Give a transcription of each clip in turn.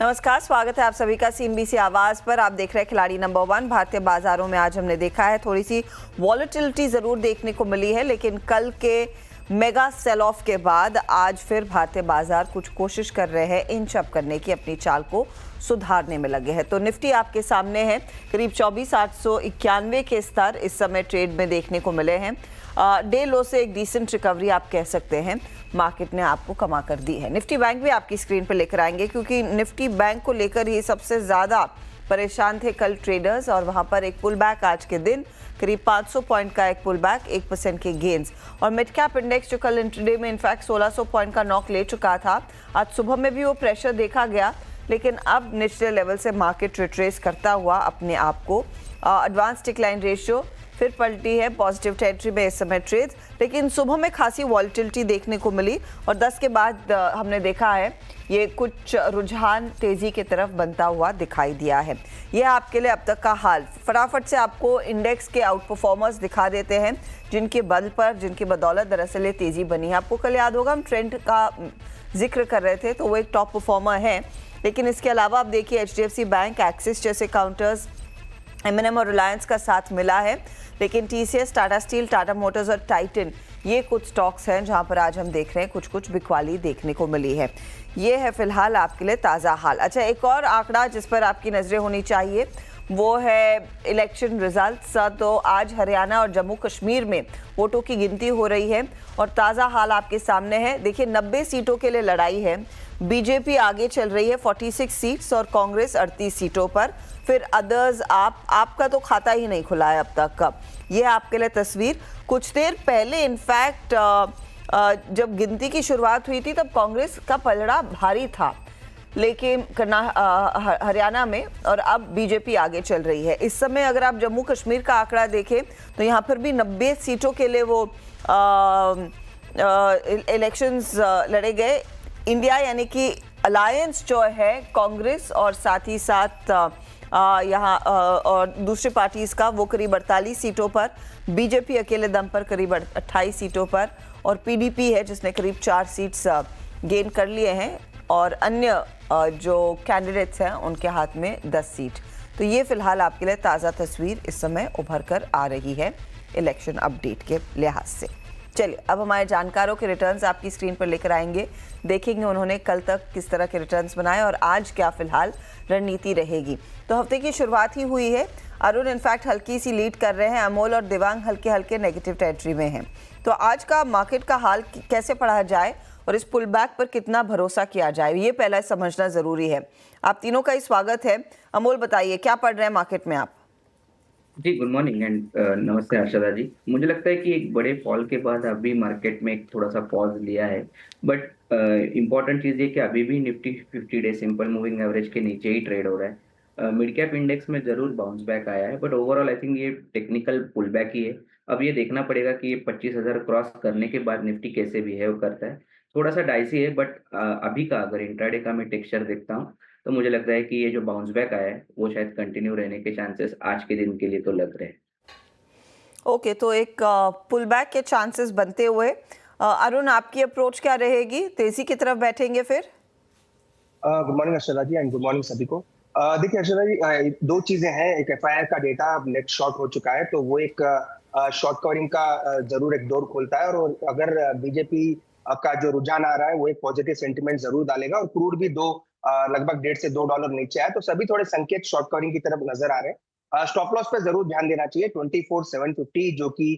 नमस्कार, स्वागत है आप सभी का सीएनबीसी आवाज पर। आप देख रहे हैं खिलाड़ी नंबर 1। भारतीय बाजारों में आज हमने देखा है थोड़ी सी वॉलेटिलिटी जरूर देखने को मिली है, लेकिन कल के मेगा सेल ऑफ के बाद आज फिर भारतीय बाजार कुछ कोशिश कर रहे हैं इंच अप करने की, अपनी चाल को सुधारने में लगे हैं। तो निफ्टी आपके सामने है, करीब 24,891 के स्तर इस समय ट्रेड में देखने को मिले हैं। डे लो से एक डिसेंट रिकवरी आप कह सकते हैं मार्केट ने आपको कमा कर दी है। निफ्टी बैंक भी आपकी स्क्रीन पर लेकर आएंगे, क्योंकि निफ्टी बैंक को लेकर ही सबसे ज़्यादा परेशान थे कल ट्रेडर्स, और वहां पर एक पुल बैक आज के दिन, करीब 500 पॉइंट का एक पुल बैक, 1% के गेंस। और मिड कैप इंडेक्स जो कल इंट्राडे में इनफैक्ट 1600 पॉइंट का नॉक ले चुका था, आज सुबह में भी वो प्रेशर देखा गया, लेकिन अब निचले लेवल से मार्केट रिट्रेस करता हुआ अपने आप को एडवांस डिक्लाइन रेशियो फिर पलटी है पॉजिटिव टेरिटरी में इस समय ट्रेड, लेकिन सुबह में खासी वॉलेटिलिटी देखने को मिली और 10 के बाद हमने देखा है ये कुछ रुझान तेजी की तरफ बनता हुआ दिखाई दिया है। ये आपके लिए अब तक का हाल। फटाफट से आपको इंडेक्स के आउट परफॉर्मर्स दिखा देते हैं, जिनके बल पर, जिनकी बदौलत दरअसल ये तेजी बनी है। आपको कल याद होगा हम ट्रेंड का जिक्र कर रहे थे, तो वो एक टॉप परफॉर्मर है, लेकिन इसके अलावा आप देखिए HDFC बैंक, एक्सिस जैसे काउंटर्स, M&M और रिलायंस का साथ मिला है, लेकिन TCS, Tata steel, Tata Motors और टाइटन, ये कुछ स्टॉक्स हैं जहां पर आज हम देख रहे हैं कुछ बिकवाली देखने को मिली है। ये है फिलहाल आपके लिए ताज़ा हाल। अच्छा, एक और आंकड़ा जिस पर आपकी नज़रें होनी चाहिए वो है इलेक्शन रिजल्ट्स। तो आज हरियाणा और जम्मू कश्मीर में वोटों की गिनती हो रही है और ताज़ा हाल आपके सामने है। देखिए, 90 सीटों के लिए लड़ाई है। बीजेपी आगे चल रही है 46 सीट्स और कांग्रेस 38 सीटों पर, फिर अदर्स। आपका तो खाता ही नहीं खुला है अब तक। ये आपके लिए तस्वीर। कुछ देर पहले इनफैक्ट जब गिनती की शुरुआत हुई थी तब कांग्रेस का पलड़ा भारी था, लेकिन हरियाणा में, और अब बीजेपी आगे चल रही है। इस समय अगर आप जम्मू कश्मीर का आंकड़ा देखें तो यहाँ पर भी 90 सीटों के लिए वो इलेक्शंस लड़े गए। इंडिया यानी कि अलायंस जो है कांग्रेस और साथ ही साथ यहाँ और दूसरी पार्टीज का, वो करीब 48 सीटों पर, बीजेपी अकेले दम पर करीब 28 सीटों पर, और पीडीपी है जिसने करीब 4 सीट्स गेन कर लिए हैं, और अन्य जो कैंडिडेट्स हैं उनके हाथ में 10 सीट। तो ये फिलहाल आपके लिए ताज़ा तस्वीर इस समय उभर कर आ रही है इलेक्शन अपडेट के लिहाज से। चलिए, अब हमारे जानकारों के रिटर्न्स आपकी स्क्रीन पर लेकर आएंगे, देखेंगे उन्होंने कल तक किस तरह के रिटर्न्स बनाए और आज क्या फिलहाल रणनीति रहेगी। तो हफ्ते की शुरुआत ही हुई है। अरुण इनफैक्ट हल्की सी लीड कर रहे हैं, अमोल और दिवांग हल्के हल्के नेगेटिव टेरिटरी में हैं। तो आज का मार्केट का हाल कैसे पढ़ा जाए और इस पुल बैक पर कितना भरोसा किया जाए, ये पहला समझना ज़रूरी है। आप तीनों का ही स्वागत है। अमोल, बताइए क्या पढ़ रहे हैं मार्केट में आप? जी, गुड मॉर्निंग एंड नमस्ते हर्षदा जी। मुझे लगता है कि एक बड़े फॉल के बाद अभी मार्केट में एक थोड़ा सा पॉज लिया है, बट इम्पॉर्टेंट चीज़ ये कि अभी भी Nifty 50 day simple moving average के नीचे ही ट्रेड हो रहा है। मिड कैप इंडेक्स में जरूर बाउंस बैक आया है, बट ओवरऑल आई थिंक ये टेक्निकल पुल बैक ही है। अब ये देखना पड़ेगा कि ये 25,000 क्रॉस करने के बाद निफ्टी कैसे बिहेव करता है। थोड़ा सा डाइसी है, बट अभी का अगर इंट्राडे का मैं टेक्सचर देखता हूँ तो मुझे लगता है कि ये जो बाउंस बैक आया है वो शायद कंटिन्यू रहने के चांसेस आज के दिन के लिए तो लग रहे हैं। ओके, तो एक पुल बैक के चांसेस बनते हुए अरुण, आपकी अप्रोच क्या रहेगी? तेजी की तरफ बैठेंगे फिर? Good morning Arshada ji and good morning सभी को। देखिए अर्शदा जी, दो चीजें हैं। एक एफआईआर का डेटा अब नेट शॉर्ट हो चुका है, तो वो एक शॉर्ट कवरिंग का जरूर एक डोर खोलता है, और अगर बीजेपी का जो रुझान आ रहा है वो एक पॉजिटिव सेंटिमेंट जरूर डालेगा, और क्रूड भी लगभग $1.5 से $2 नीचे आया, तो सभी थोड़े संकेत शॉर्ट कवरिंग की तरफ नजर आ रहे हैं। स्टॉप लॉस पे जरूर ध्यान देना चाहिए। 24,750 जो कि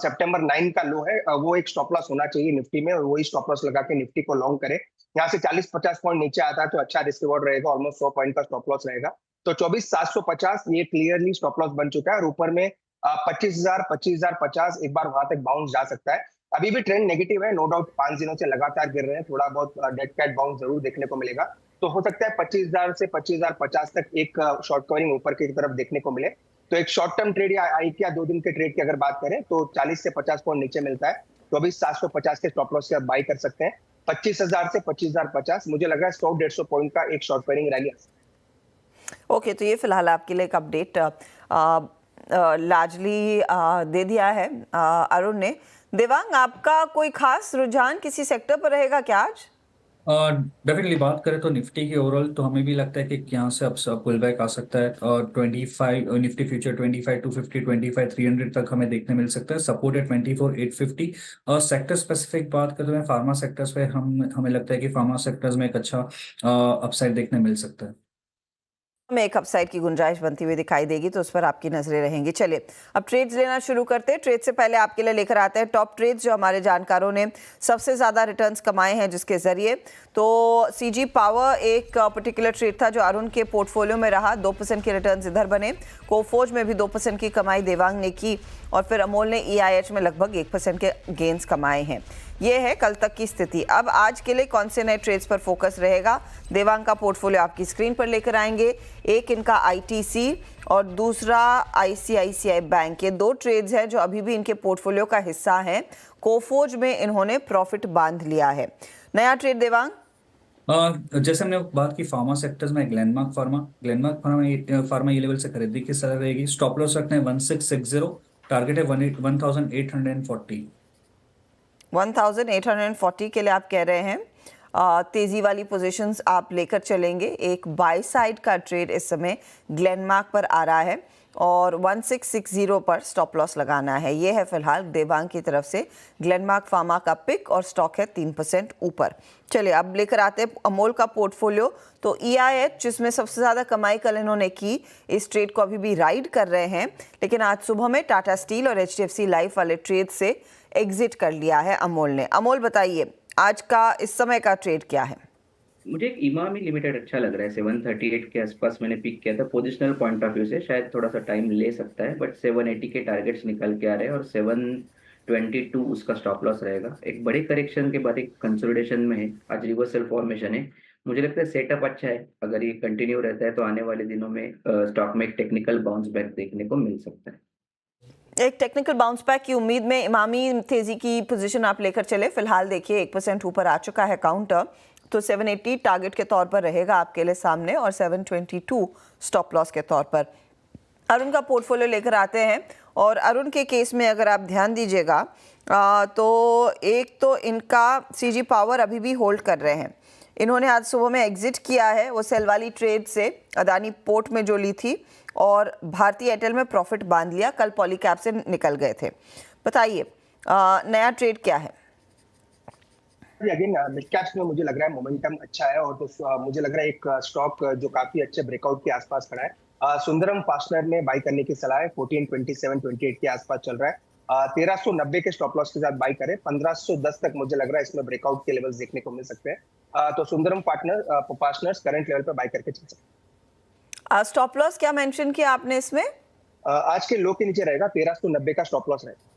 सितंबर 9 का लो है, वो एक स्टॉप लॉस होना चाहिए निफ्टी में, और वही स्टॉप लॉस लगा के निफ्टी को लॉन्ग करे। यहाँ से 40-50 पॉइंट नीचे आता है तो अच्छा रिस्क रिवॉर्ड रहेगा, ऑलमोस्ट 100 पॉइंट का स्टॉप लॉस रहेगा। तो 24,750 ये क्लियरली स्टॉप लॉस बन चुका है, और ऊपर में 25,000, 25,050 एक बार वहां तक बाउंस जा सकता है। अभी भी ट्रेंड नेगेटिव है, नो डाउट 5 दिनों से लगातार गिर रहे हैं, थोड़ा बहुत डेड कैट बाउंस जरूर देखने को मिलेगा। तो हो सकता है 25,000 से 25,050 तक एक शॉर्ट कवरिंग ऊपर की तरफ देखने को मिले। तो एक शॉर्ट टर्म ट्रेड या एक या 2 दिन के ट्रेड की अगर बात करें तो 40 से 50 पॉइंट नीचे मिलता है, तो अभी 750 के स्टॉप लॉस से आप बाई कर सकते हैं। 25,000 से 25,050 मुझे लग रहा है 100-150 पॉइंट का एक शॉर्ट कवरिंग रैली। ओके, तो ये फिलहाल आपके लिए एक अपडेट लार्जली दे दिया है अरुण ने। देवांग, आपका कोई खास रुझान किसी सेक्टर पर रहेगा क्या आज? डेफिनेटली बात करें तो निफ्टी की ओवरऑल तो हमें भी लगता है कि यहाँ से अब पुल बैक आ सकता है और 25 निफ्टी फ्यूचर 25 250 25 300 तक हमें देखने मिल सकता है। सपोर्ट है 24 850। और सेक्टर स्पेसिफिक बात करें तो फार्मा सेक्टर्स पे हमें लगता है कि फार्मा सेक्टर्स में एक अच्छा अपसाइड देखने मिल सकता है। में एक अपसाइड की गुंजाइश बनती हुई दिखाई देगी, तो उस पर आपकी नजरें रहेंगी। चलिए अब ट्रेड्स लेना शुरू करते हैं। ट्रेड से पहले आपके लिए लेकर आते हैं टॉप ट्रेड्स जो हमारे जानकारों ने सबसे ज्यादा रिटर्न्स कमाए हैं, जिसके जरिए तो सीजी पावर एक पर्टिकुलर ट्रेड था जो अरुण के पोर्टफोलियो में रहा। 2% के रिटर्न्स इधर बने। कोफोज में भी 2% की कमाई देवांग ने की और फिर अमोल ने EIH में लगभग 1% के गेन्स कमाए हैं। ये है कल तक की स्थिति। अब आज के लिए कौन से नए ट्रेड्स पर फोकस रहेगा, देवांग का पोर्टफोलियो आपकी स्क्रीन पर लेकर आएंगे। एक इनका ITC और दूसरा ICICI बैंक। ये दो ट्रेड्स हैं जो अभी भी इनके पोर्टफोलियो का हिस्सा हैं। कोफोज में इन्होंने प्रॉफिट बांध लिया है। नया ट्रेड देवांग। जैसे हमने बात की फार्मा सेक्टर्स में ग्लेनमार्क फार्मा ये लेवल से खरीदी की सलाह रहेगी। स्टॉप लॉस रखना है 1660, टारगेट है 1840। 1840 के लिए आप कह रहे हैं तेजी वाली पोजीशंस आप लेकर चलेंगे। एक बाय साइड का ट्रेड इस समय ग्लेनमार्क पर आ रहा है और 1660 पर स्टॉप लॉस लगाना है। ये है फिलहाल देवांग की तरफ से ग्लेनमार्क फार्मा का पिक और स्टॉक है 3% ऊपर। चलिए अब लेकर आते हैं अमोल का पोर्टफोलियो। तो EIH जिसमें सबसे ज़्यादा कमाई कल इन्होंने की, इस ट्रेड को अभी भी राइड कर रहे हैं, लेकिन आज सुबह में टाटा स्टील और HDFC लाइफ वाले ट्रेड से एग्जिट कर लिया है अमोल ने। अमोल बताइए आज का इस समय का ट्रेड क्या है? मुझे एक इमामी लिमिटेड अच्छा लग रहा है। 738 के आसपास मैंने पिक किया था। पोजिशनल पॉइंट ऑफ व्यू से शायद थोड़ा सा टाइम ले सकता है, बट 780 के टारगेट्स निकल के आ रहे हैं और 722 उसका स्टॉप लॉस रहेगा। एक बड़े करेक्शन के बाद एक कंसोलिडेशन में है, आज रिवर्सल फॉर्मेशन है। मुझे लगता है सेटअप अच्छा है। अगर ये कंटिन्यू रहता है तो आने वाले दिनों में स्टॉक में एक टेक्निकल बाउंस बैक देखने को मिल सकता है। एक टेक्निकल बाउंस बैक की उम्मीद में इमामी तेजी की पोजीशन आप लेकर चले। फिलहाल देखिए 1% ऊपर आ चुका है काउंटर, तो 780 टारगेट के तौर पर रहेगा आपके लिए सामने और 722 स्टॉप लॉस के तौर पर। अरुण का पोर्टफोलियो लेकर आते हैं और अरुण के केस में अगर आप ध्यान दीजिएगा तो एक तो इनका सीजी पावर अभी भी होल्ड कर रहे हैं। इन्होंने आज सुबह में एग्जिट किया है वो सेल वाली ट्रेड से, अदानी पोर्ट में जो ली थी, और भारतीय एयरटेल में प्रॉफिट बांध लिया। कल पॉलीकैब से निकल गए थे। बताइए नया ट्रेड क्या है? अगेन मिड कैप्स में मुझे लग रहा है मोमेंटम अच्छा है और तो मुझे लग रहा है एक स्टॉक जो काफी अच्छे ब्रेकआउट के आसपास खड़ा है। सुंदरम फास्टनर में बाई करने की सलाह है। 1427-28 के आसपास चल रहा है। 1390 के स्टॉप लॉस के साथ बाई करें। 1510 तक मुझे लग रहा है इसमें ब्रेकआउट के लेवल्स देखने को मिल सकते हैं। तो सुंदरम पार्टनर्स करंट लेवल पर बाई करके चल सकते हैं। स्टॉप लॉस क्या मेंशन किया आपने इसमें? आज के लो के नीचे रहेगा। 1390 का स्टॉप लॉस रहेगा।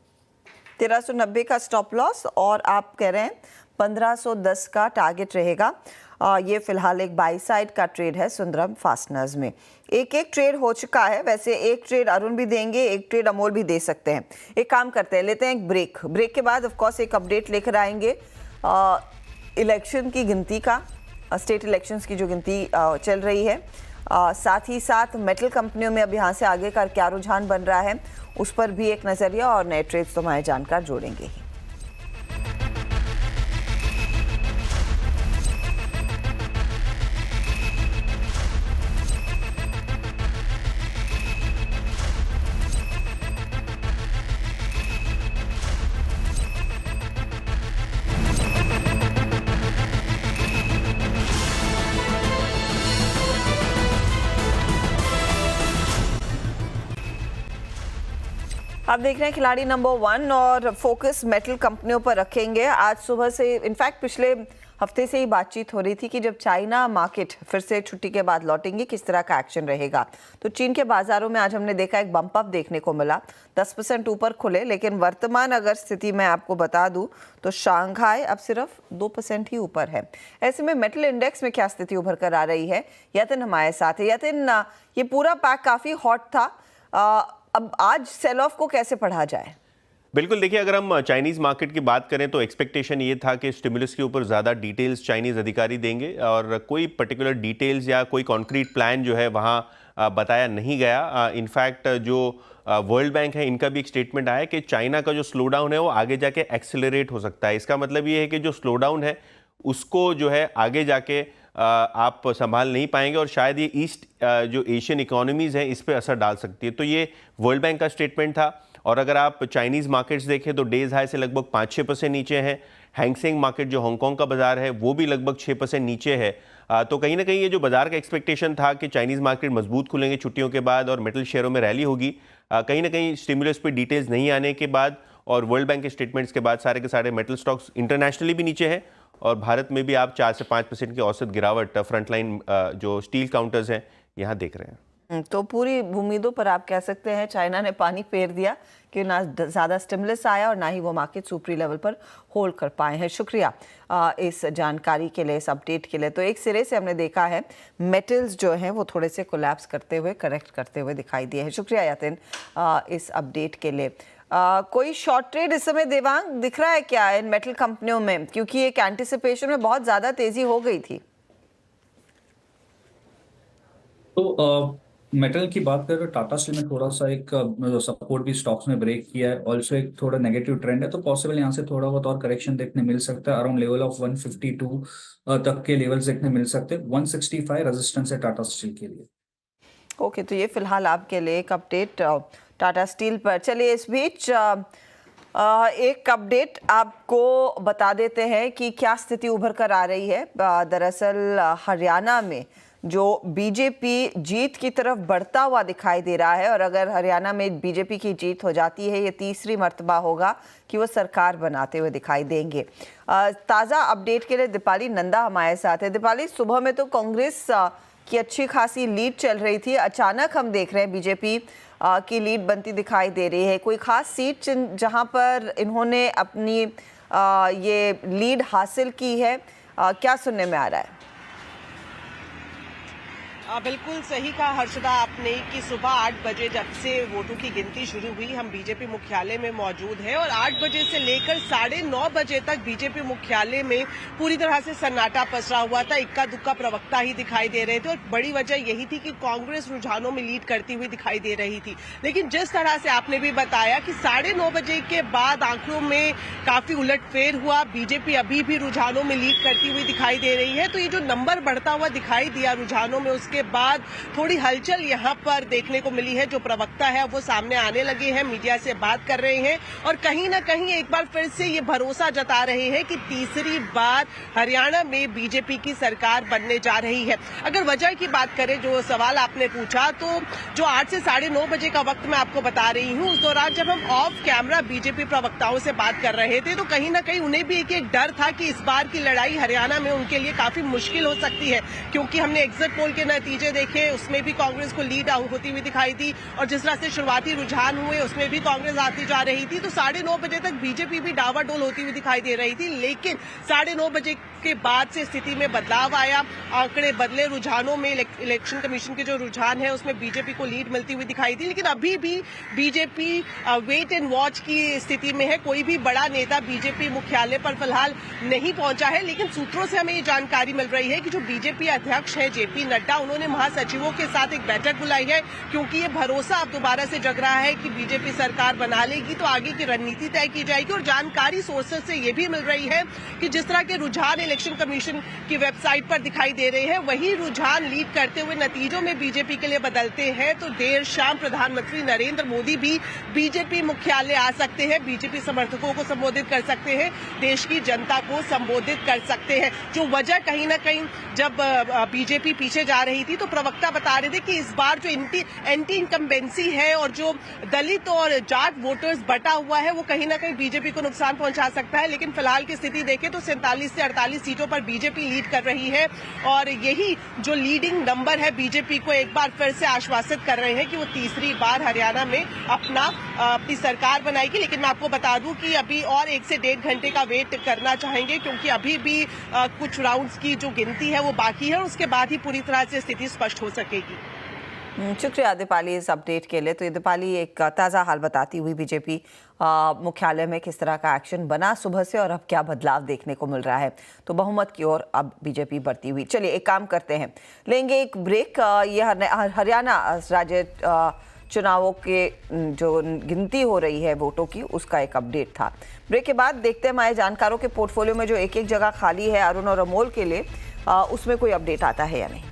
1390 का स्टॉप लॉस और आप कह रहे हैं 1510 का टारगेट रहेगा। ये फिलहाल एक बाई साइड का ट्रेड है सुंदरम फास्टनर्स में। एक ट्रेड हो चुका है। वैसे एक ट्रेड अरुण भी देंगे, एक ट्रेड अमोल भी दे सकते हैं। एक काम करते हैं, लेते हैं एक ब्रेक के बाद ऑफ कोर्स एक अपडेट लेकर आएंगे इलेक्शन की गिनती का, स्टेट इलेक्शंस की जो गिनती चल रही है। साथ ही साथ मेटल कंपनियों में अब यहाँ से आगे का क्या रुझान बन रहा है, उस पर भी एक नज़रिया और नए ट्रेड्स तो हमारे जानकार जोड़ेंगे ही। आप देख रहे हैं खिलाड़ी नंबर 1 और फोकस मेटल कंपनियों पर रखेंगे। आज सुबह से इनफैक्ट पिछले हफ्ते से ही बातचीत हो रही थी कि जब चाइना मार्केट फिर से छुट्टी के बाद लौटेंगे किस तरह का एक्शन रहेगा। तो चीन के बाजारों में आज हमने देखा एक बम्प अप देखने को मिला, 10% ऊपर खुले, लेकिन वर्तमान अगर स्थिति मैं आपको बता दूं तो शांघाई अब सिर्फ 2% ही ऊपर है। ऐसे में मेटल इंडेक्स में क्या स्थिति उभर कर आ रही है? यतिन हमारे साथ है। यतिन, ये पूरा पैक काफ़ी हॉट था, अब आज सेल ऑफ को कैसे पढ़ा जाए? बिल्कुल, देखिए अगर हम चाइनीज़ मार्केट की बात करें तो एक्सपेक्टेशन ये था कि स्टिमुलस के ऊपर ज़्यादा डिटेल्स चाइनीज़ अधिकारी देंगे और कोई पर्टिकुलर डिटेल्स या कोई कॉन्क्रीट प्लान जो है वहाँ बताया नहीं गया। इनफैक्ट जो वर्ल्ड बैंक है इनका भी एक स्टेटमेंट आया कि चाइना का जो स्लो डाउन है वो आगे जाके एक्सेलरेट हो सकता है। इसका मतलब ये है कि जो स्लो डाउन है उसको जो है आगे जाके आप संभाल नहीं पाएंगे और शायद ये ईस्ट जो एशियन इकोनॉमीज़ हैं इस पे असर डाल सकती है। तो ये वर्ल्ड बैंक का स्टेटमेंट था। और अगर आप चाइनीज़ मार्केट्स देखें तो डेज हाई से लगभग 5-6% नीचे हैं। हैंगसेंग मार्केट जो हांगकांग का बाजार है वो भी लगभग 6% नीचे है। तो कहीं ना कहीं ये जो बाजार का एक्सपेक्टेशन था कि चाइनीज़ मार्केट मजबूत खुलेंगे छुट्टियों के बाद और मेटल शेयरों में रैली होगी, कहीं ना कहीं स्टिमुलस पे डिटेल्स नहीं आने के बाद और वर्ल्ड बैंक के स्टेटमेंट्स के बाद सारे के सारे मेटल स्टॉक्स इंटरनेशनली भी नीचे हैं और भारत में भी आप 4 से 5% की औसत गिरावट फ्रंटलाइन जो स्टील काउंटर्स हैं यहाँ देख रहे हैं। तो पूरी उम्मीदों पर आप कह सकते हैं चाइना ने पानी फेर दिया कि ना ज़्यादा स्टिमुलस आया और ना ही वो मार्केट सुपरी लेवल पर होल्ड कर पाए हैं। शुक्रिया इस जानकारी के लिए, इस अपडेट के लिए। तो एक सिरे से हमने देखा है मेटल्स जो हैं वो थोड़े से कोलैप्स करते हुए, करेक्ट करते हुए दिखाई दिए हैं। शुक्रिया यातिन इस अपडेट के लिए। कोई शॉर्ट ट्रेड इस समय देवांग दिख रहा है क्या इन मेटल कंपनियों में, क्योंकि एक एंटिसिपेशन में बहुत ज़्यादा तेज़ी हो गई थी? तो मेटल की बात करें तो टाटा स्टील में थोड़ा सा एक सपोर्ट भी स्टॉक्स में ब्रेक किया है। ऑल्सो एक थोड़ा नेगेटिव ट्रेंड है, तो पॉसिबल यहाँ से थोड़ा बहुत और करेक्शन देखने मिल सकता है। अराउंड लेवल ऑफ 152 तक के लेवल्स देखने मिल सकते हैं। 165 रेजिस्टेंस है टाटा स्टील के लिए। ओके, तो ये फिलहाल आपके लिए एक अपडेट टाटा स्टील पर। चलिए इस बीच एक अपडेट आपको बता देते हैं कि क्या स्थिति उभर कर आ रही है। दरअसल हरियाणा में जो बीजेपी जीत की तरफ बढ़ता हुआ दिखाई दे रहा है और अगर हरियाणा में बीजेपी की जीत हो जाती है, ये तीसरी मर्तबा होगा कि वो सरकार बनाते हुए दिखाई देंगे। ताज़ा अपडेट के लिए दीपाली नंदा हमारे साथ है। दीपाली, सुबह में तो कांग्रेस की अच्छी खासी लीड चल रही थी, अचानक हम देख रहे हैं बीजेपी की लीड बनती दिखाई दे रही है। कोई खास सीट जहां पर इन्होंने अपनी ये लीड हासिल की है, क्या सुनने में आ रहा है? बिल्कुल सही कहा हर्षदा आपने कि सुबह 8 बजे जब से वोटों की गिनती शुरू हुई, हम बीजेपी मुख्यालय में मौजूद हैं और 8 बजे से लेकर 9:30 बजे तक बीजेपी मुख्यालय में पूरी तरह से सन्नाटा पसरा हुआ था। इक्का दुक्का प्रवक्ता ही दिखाई दे रहे थे और बड़ी वजह यही थी कि कांग्रेस रुझानों में लीड करती हुई दिखाई दे रही थी। लेकिन जिस तरह से आपने भी बताया कि 9:30 बजे के बाद आंकड़ों में काफी उलटफेर हुआ, बीजेपी अभी भी रुझानों में लीड करती हुई दिखाई दे रही है। तो ये जो नंबर बढ़ता हुआ दिखाई दिया रुझानों में, उसके बाद थोड़ी हलचल यहां पर देखने को मिली है। जो प्रवक्ता है वो सामने आने लगे हैं, मीडिया से बात कर रहे हैं और कहीं ना कहीं एक बार फिर से ये भरोसा जता रहे हैं कि तीसरी बार हरियाणा में बीजेपी की सरकार बनने जा रही है। अगर वजह की बात करें, जो सवाल आपने पूछा, तो जो 8 से 9:30 बजे का वक्त मैं आपको बता रही हूं, उस दौरान जब हम ऑफ कैमरा बीजेपी प्रवक्ताओं से बात कर रहे थे तो कहीं ना कहीं उन्हें भी एक डर था कि इस बार की लड़ाई हरियाणा में उनके लिए काफी मुश्किल हो सकती है, क्योंकि हमने एग्जिट पोल के नतीजे देखे, उसमें भी कांग्रेस को लीड होती हुई दिखाई दी और जिस तरह से शुरुआती रुझान हुए उसमें भी कांग्रेस आती जा रही थी। तो 9:30 बजे तक बीजेपी भी डावाडोल होती हुई दिखाई दे रही थी, लेकिन 9:30 बजे के बाद से स्थिति में बदलाव आया, आंकड़े बदले, रुझानों में इलेक्शन कमीशन के जो रुझान है उसमें बीजेपी को लीड मिलती हुई दिखाई दी। लेकिन अभी भी बीजेपी वेट एंड वॉच की स्थिति में है। कोई भी बड़ा नेता बीजेपी मुख्यालय पर फिलहाल नहीं पहुंचा है, लेकिन सूत्रों से हमें ये जानकारी मिल रही है कि जो बीजेपी अध्यक्ष है जेपी नड्डा, उन्होंने महासचिवों के साथ एक बैठक बुलाई है, क्योंकि ये भरोसा अब दोबारा से जग रहा है कि बीजेपी सरकार बना लेगी तो आगे की रणनीति तय की जाएगी। और जानकारी सोर्सेज से ये भी मिल रही है कि जिस तरह के रुझान इलेक्शन कमीशन की वेबसाइट पर दिखाई दे रहे हैं, वही रुझान लीड करते हुए नतीजों में बीजेपी के लिए बदलते हैं तो देर शाम प्रधानमंत्री नरेंद्र मोदी भी बीजेपी मुख्यालय आ सकते हैं, बीजेपी समर्थकों को संबोधित कर सकते हैं, देश की जनता को संबोधित कर सकते हैं। जो वजह कहीं ना कहीं जब बीजेपी पीछे जा रही थी तो प्रवक्ता बता रहे थे कि इस बार जो एंटी इनकम्बेंसी है और जो दलित और जाट वोटर्स बटा हुआ है वो कहीं ना कहीं बीजेपी को नुकसान पहुंचा सकता है। लेकिन फिलहाल की स्थिति देखें तो 47 से 48 सीटों पर बीजेपी लीड कर रही है और यही जो लीडिंग नंबर है बीजेपी को एक बार फिर से आश्वासित कर रहे हैं कि वो तीसरी बार हरियाणा में अपनी सरकार बनाएगी। लेकिन मैं आपको बता दूं कि अभी और 1 से 1.5 घंटे का वेट करना चाहेंगे, क्योंकि अभी भी कुछ राउंड्स की जो गिनती है वो बाकी है और उसके बाद ही पूरी तरह से स्थिति स्पष्ट हो सकेगी। शुक्रिया दीपाली इस अपडेट के लिए। तो ये दीपाली एक ताज़ा हाल बताती हुई बीजेपी मुख्यालय में किस तरह का एक्शन बना सुबह से और अब क्या बदलाव देखने को मिल रहा है। तो बहुमत की ओर अब बीजेपी बढ़ती हुई। चलिए एक काम करते हैं, लेंगे एक ब्रेक। ये हरियाणा राज्य चुनावों के जो गिनती हो रही है वोटों की, उसका एक अपडेट था। ब्रेक के बाद देखते हैं हमारे जानकारों के पोर्टफोलियो में जो एक एक जगह खाली है अरुण और अमोल के लिए, उसमें कोई अपडेट आता है या नहीं।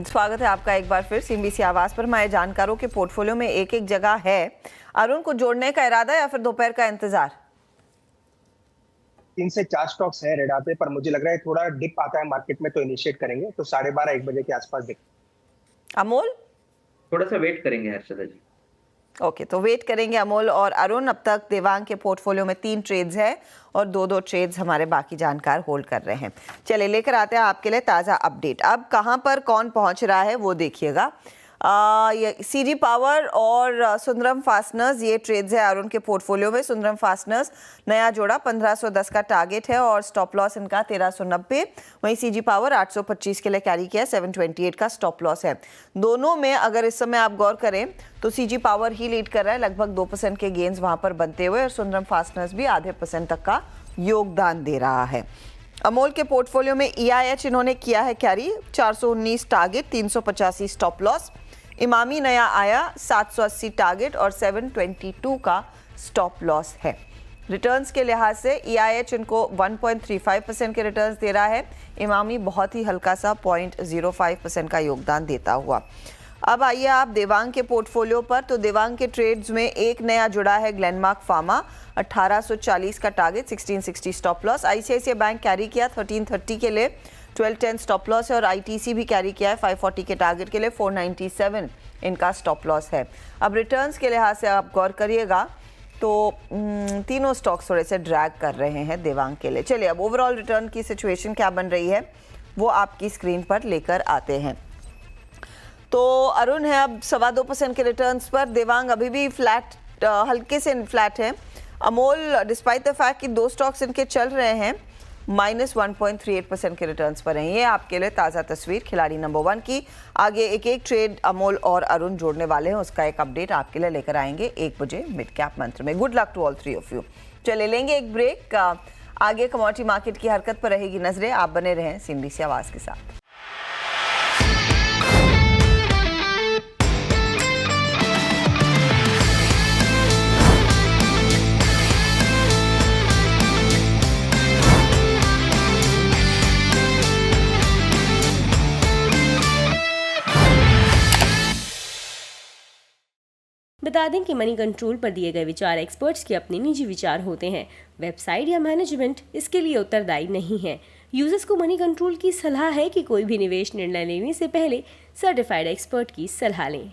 स्वागत है आपका एक बार फिर सीएनबीसी आवाज पर। हमारे जानकारों के पोर्टफोलियो में एक एक जगह है। अरुण, को जोड़ने का इरादा या फिर दोपहर का इंतजार? 3 से 4 स्टॉक्स है रेडा पे, पर मुझे लग रहा है थोड़ा डिप आता है मार्केट में तो इनिशिएट करेंगे, तो 12:30-1 बजे के आसपास देखें। अमोल? थोड़ा सा वेट करेंगे हर्षदा जी। ओके, तो वेट करेंगे अमोल और अरुण। अब तक देवांग के पोर्टफोलियो में 3 ट्रेड्स है और 2-2 ट्रेड्स हमारे बाकी जानकार होल्ड कर रहे हैं। चलिए लेकर आते हैं आपके लिए ताज़ा अपडेट। अब कहां पर कौन पहुंच रहा है वो देखिएगा। ये सीजी पावर और सुंदरम फास्टनर्स, ये ट्रेड्स है अरुण के पोर्टफोलियो में। सुंदरम फास्टनर्स नया जोड़ा 1510 का टारगेट है और स्टॉप लॉस इनका 1390। वहीं सीजी पावर 825 के लिए कैरी किया, 728 का स्टॉप लॉस है। दोनों में अगर इस समय आप गौर करें तो सीजी पावर ही लीड कर रहा है, लगभग 2% के गेन्स वहां पर बनते हुए, और सुंदरम फास्टनर्स भी आधे % तक का योगदान दे रहा है। अमोल के पोर्टफोलियो में EIH इन्होंने किया है carry, 419 target, 385 stop loss. Emami नया आया, 780 टारगेट और 722 का स्टॉप लॉस है। रिटर्न्स के लिहाज से EIH इनको 1.35% के रिटर्न्स दे रहा है। इमामी बहुत ही हल्का सा 0.05% का योगदान देता हुआ। अब आइए आप देवांग के पोर्टफोलियो पर। तो देवांग के ट्रेड्स में एक नया जुड़ा है ग्लेनमार्क फार्मा, 1840 का target, 1660 stop loss. ICICI bank carry किया 1330 के लिए, 1210 स्टॉप लॉस है। और ITC भी कैरी किया है 540 के टारगेट के लिए, 497 इनका स्टॉप लॉस है। अब रिटर्न्स के लिहाज से आप गौर करिएगा तो तीनों स्टॉक्स थोड़े से ड्रैग कर रहे हैं देवांग के लिए। चलिए अब ओवरऑल रिटर्न की सिचुएशन क्या बन रही है वो आपकी स्क्रीन पर लेकर आते हैं। तो अरुण है अब 2.25% के रिटर्न्स पर, देवांग अभी भी फ्लैट, हल्के से फ्लैट है। अमोल डिस्पाइट द फैक्ट कि 2 स्टॉक्स इनके चल रहे हैं, -1.38% के रिटर्न्स पर हैं। ये आपके लिए ताज़ा तस्वीर खिलाड़ी नंबर 1 की। आगे एक एक ट्रेड अमोल और अरुण जोड़ने वाले हैं, उसका एक अपडेट आपके लिए लेकर आएंगे 1 बजे मिड कैप मंत्र में। Good luck to all 3 of you. चले लेंगे एक ब्रेक। आगे कमोडिटी मार्केट की हरकत पर रहेगी नजरें। आप बने रहें सीएनबीसी आवाज के साथ। बता दें कि मनी कंट्रोल पर दिए गए विचार एक्सपर्ट्स के अपने निजी विचार होते हैं। वेबसाइट या मैनेजमेंट इसके लिए उत्तरदायी नहीं है। यूजर्स को मनी कंट्रोल की सलाह है कि कोई भी निवेश निर्णय लेने से पहले सर्टिफाइड एक्सपर्ट की सलाह लें।